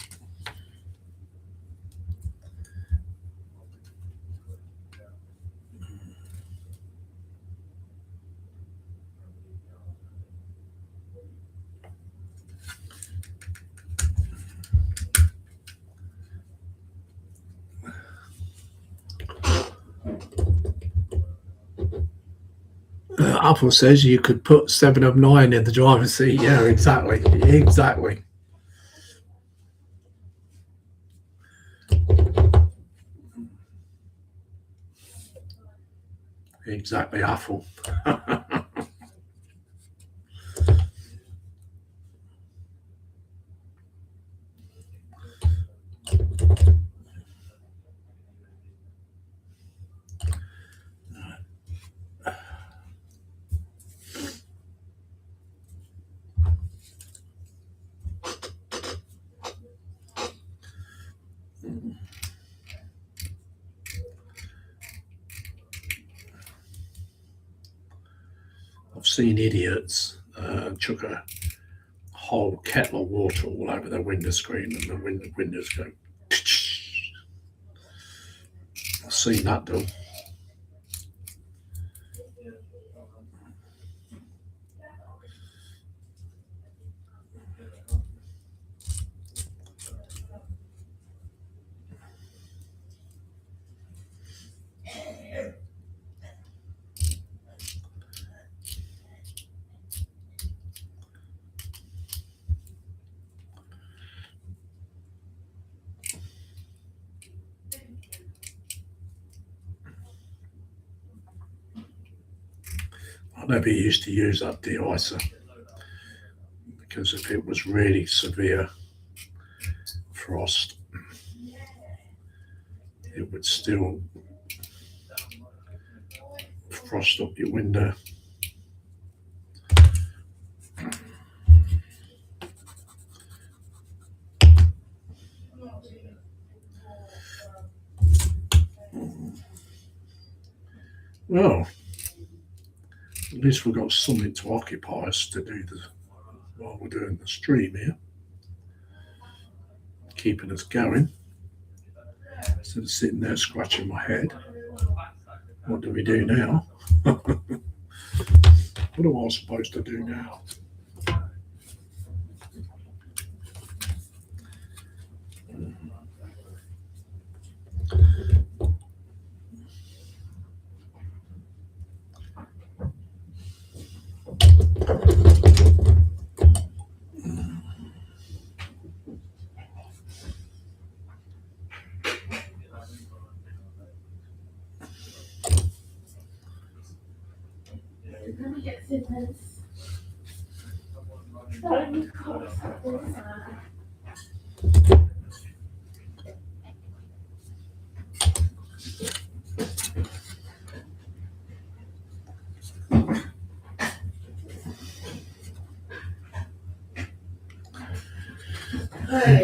Apple says you could put 7 of 9 in the driver's seat. Yeah, exactly. Exactly. Exactly, Apple. I've seen idiots chuck a whole kettle of water all over their window screen and the windows go. I've seen that done. I never used to use that de-icer because if it was really severe frost, it would still frost up your window. Well, at least we've got something to occupy us to do while we're doing the stream here, keeping us going instead of sitting there scratching my head. What do we do now? What am I supposed to do now?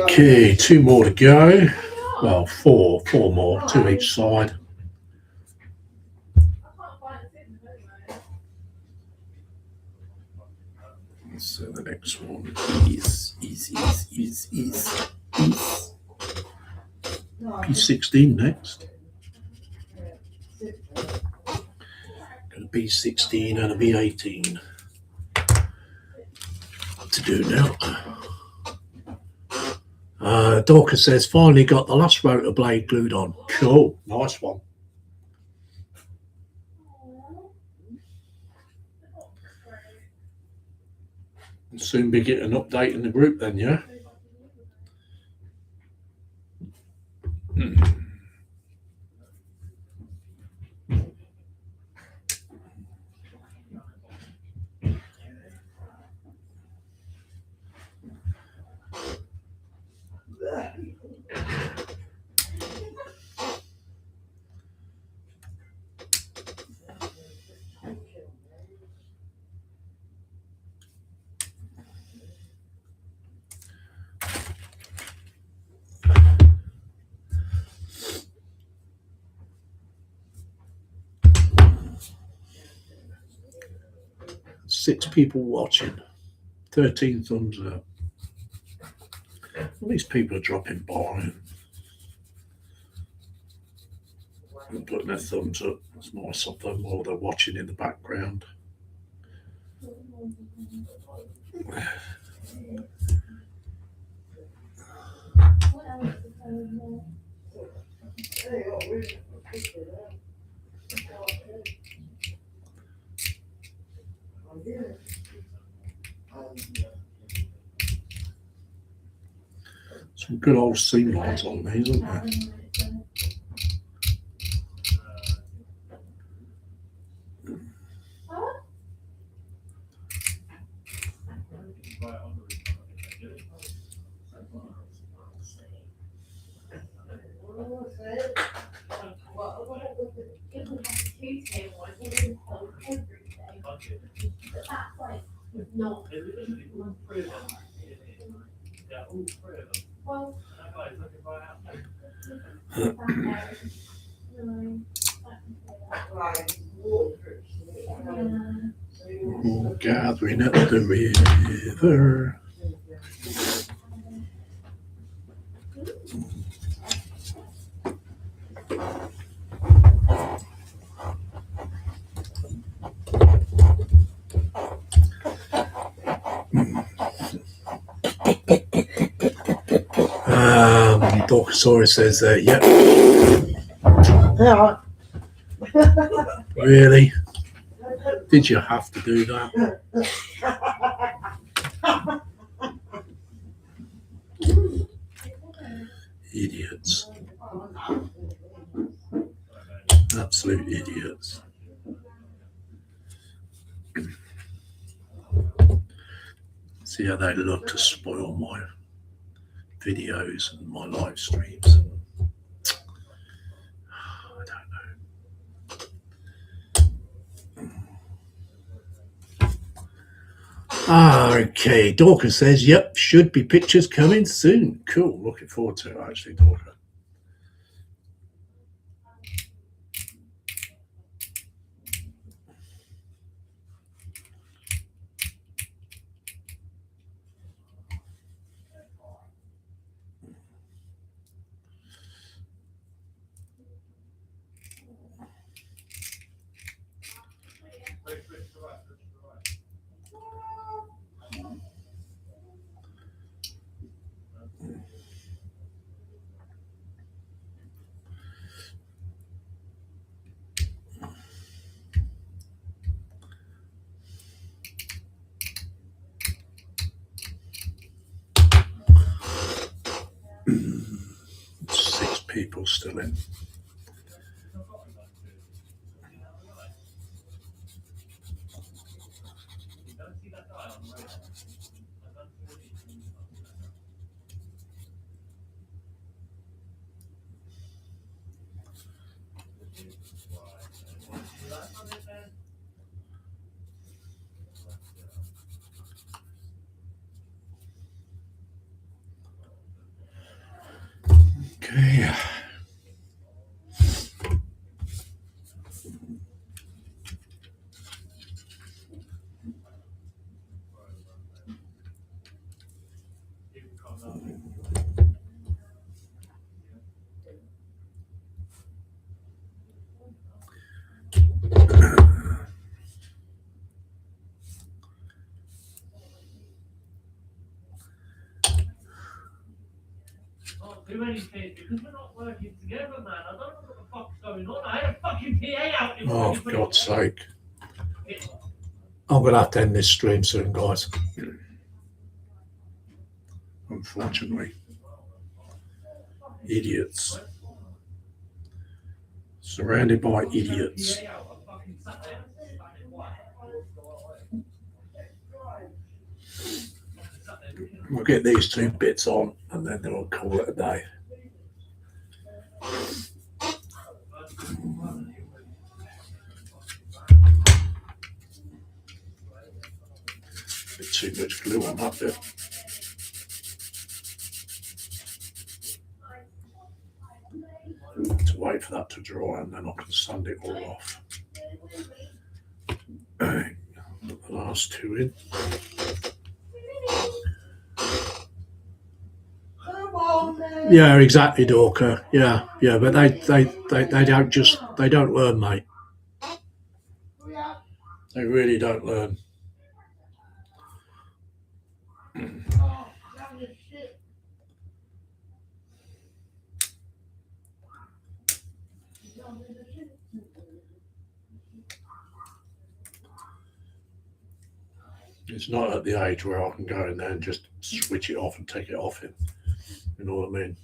Okay, 2 more to go. Well, four more, 2 each side. So the next one is P16 next. Got a B16 and a B18 to do now. Dorcas says, finally got the last rotor blade glued on. Cool, nice one. We'll soon be getting an update in the group then, yeah? Six people watching, 13 thumbs up. These people are dropping by and putting their thumbs up. It's nice of them while they're watching in the background. Some good old seam lines on these, isn't there? Gathering at the river. Dorcosaurus says that, yep. Yeah. Really? Did you have to do that? Idiots. Absolute idiots. See how they look to spoil my videos and my live streams. I don't know. Okay, Dorcas says, yep, should be pictures coming soon. Cool, looking forward to it actually, Dorcas. Six people still in. Okay. Do anything because we're not working together, man. I don't know what the fuck's going on. I had a fucking PA out. Oh, for God's sake. I'm going to have to end this stream soon, guys. Unfortunately. Idiots. Surrounded by idiots. We'll get these two bits on and then they'll call it a day. Bit too much glue on that bit. To wait for that to dry and then I can sand it all off. Put the last two in. Yeah, exactly, Dorker. Yeah, but they don't learn, mate. They really don't learn. It's not at the age where I can go in there and just switch it off and take it off him. You know what I mean?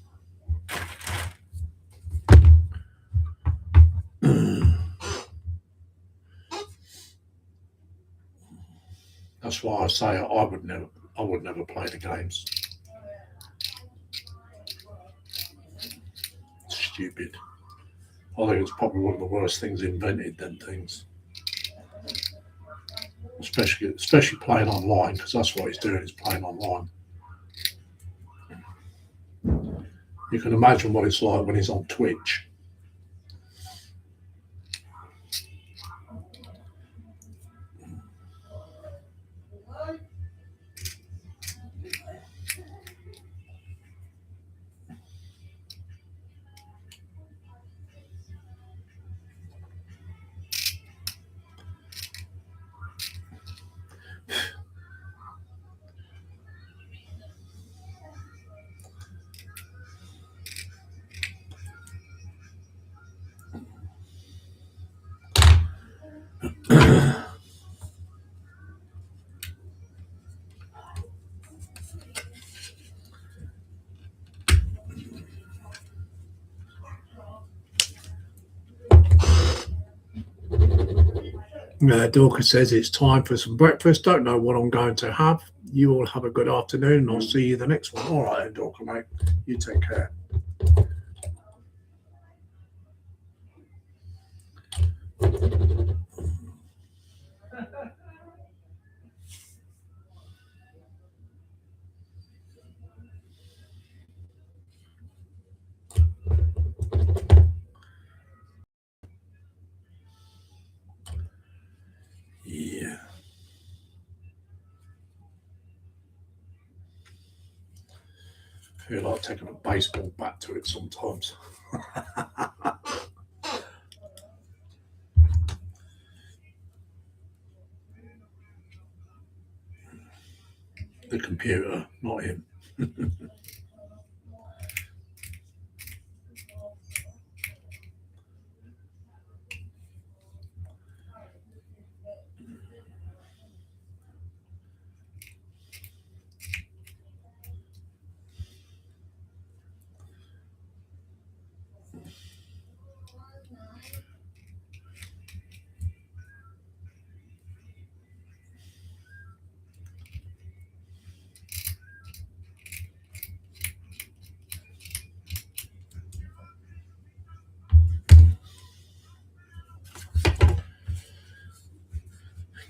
That's why I say I would never play the games. Stupid. I think it's probably one of the worst things invented. Them things, especially playing online, because that's what he's doing. Is playing online. You can imagine what it's like when he's on Twitch. Dorcas says it's time for some breakfast. Don't know what I'm going to have. You all have a good afternoon, and I'll see you the next one. All right, Dorcas, mate. You take care. Yeah. I feel like taking a baseball bat to it sometimes. The computer, not him.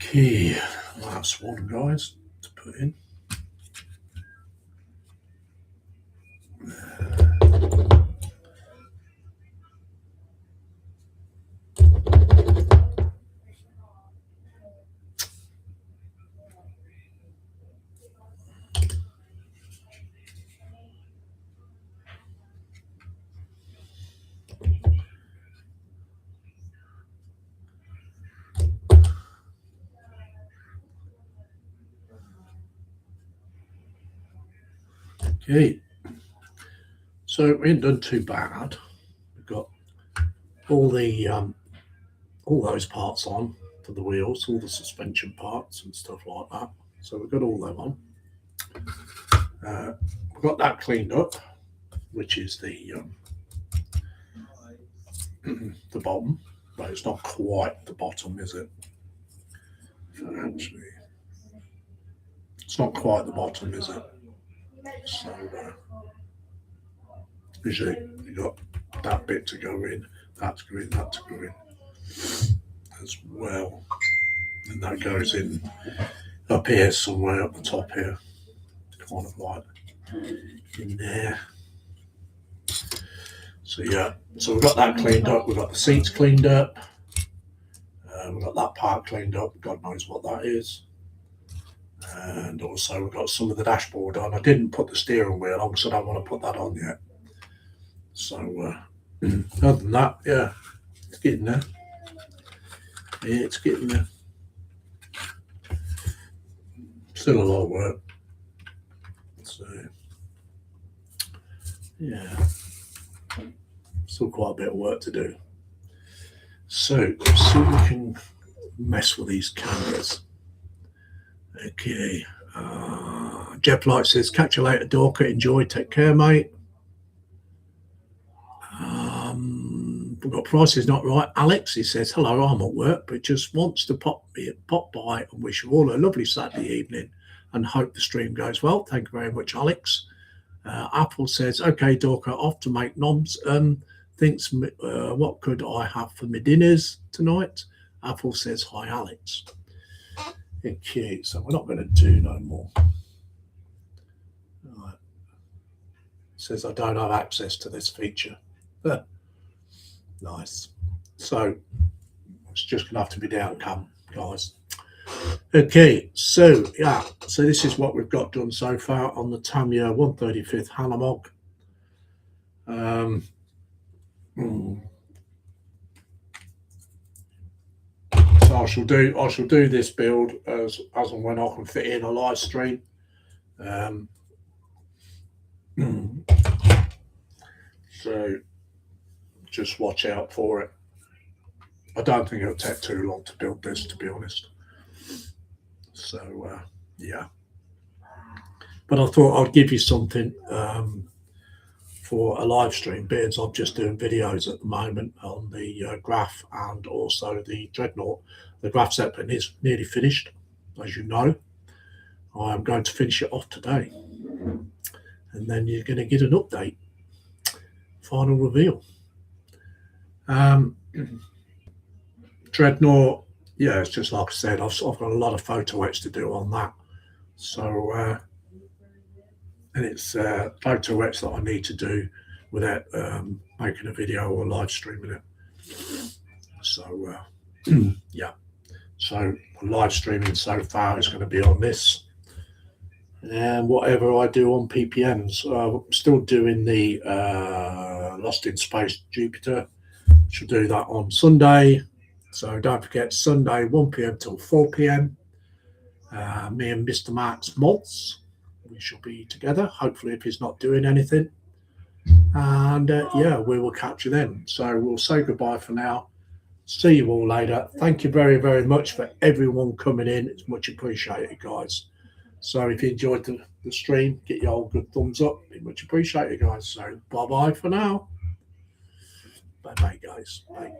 Okay, last one, guys, to put in. Okay, so we ain't done too bad. We've got all those parts on for the wheels, all the suspension parts and stuff like that. So we've got all them on. We've got that cleaned up, which is the the bottom, but it's not quite the bottom, is it? Actually, it's not quite the bottom, is it? So you got that bit to go in, that to go in, that to go in as well, and that goes in up here somewhere, up the top here, kind of like in there. So yeah, so we've got that cleaned up, we've got the seats cleaned up, we've got that part cleaned up, God knows what that is. And also we've got some of the dashboard on. I didn't put the steering wheel on because I don't want to put that on yet. So other than that, yeah, it's getting there. Yeah, it's getting there. Still a lot of work. So yeah, still quite a bit of work to do. So let's see if we can mess with these cameras. Okay. Jeff Light says, catch you later, Dorker. Enjoy. Take care, mate. We've got prices not right. Alex, he says, hello, I'm at work, but just wants to pop by and wish you all a lovely Saturday evening and hope the stream goes well. Thank you very much, Alex. Apple says, okay, Dorker, off to make noms. Thinks, what could I have for my dinners tonight? Apple says, hi, Alex. Okay, so we're not going to do no more. Right. Says I don't have access to this feature. Nice. So it's just going to have to be down cam, guys. Okay, so yeah, so this is what we've got done so far on the Tamiya 135th HANOMAG. So I shall do this build as and when I can fit in a live stream. So just watch out for it. I don't think it'll take too long to build this, to be honest. So yeah, but I thought I'd give you something for a live stream, being I'm just doing videos at the moment on the Graph and also the Dreadnought. The Graph Zeppelin is nearly finished, as you know. I am going to finish it off today, and then you're going to get an update, final reveal. Dreadnought, yeah, it's just like I said, I've got a lot of photo etch to do on that. So, and it's photo etch that I need to do without making a video or live streaming it. So, yeah. So, live streaming so far is going to be on this. And whatever I do on PPMs, I'm still doing the Lost in Space Jupiter. Should do that on Sunday. So don't forget, Sunday, 1 p.m. till 4 p.m. Me and Mr. Mark's mods, we shall be together, hopefully, if he's not doing anything. And yeah, we will catch you then. So we'll say goodbye for now. See you all later. Thank you very, very much for everyone coming in. It's much appreciated, guys. So if you enjoyed the stream, get your old good thumbs up. Be much appreciated, guys. So bye-bye for now. Bye-bye, guys. Bye.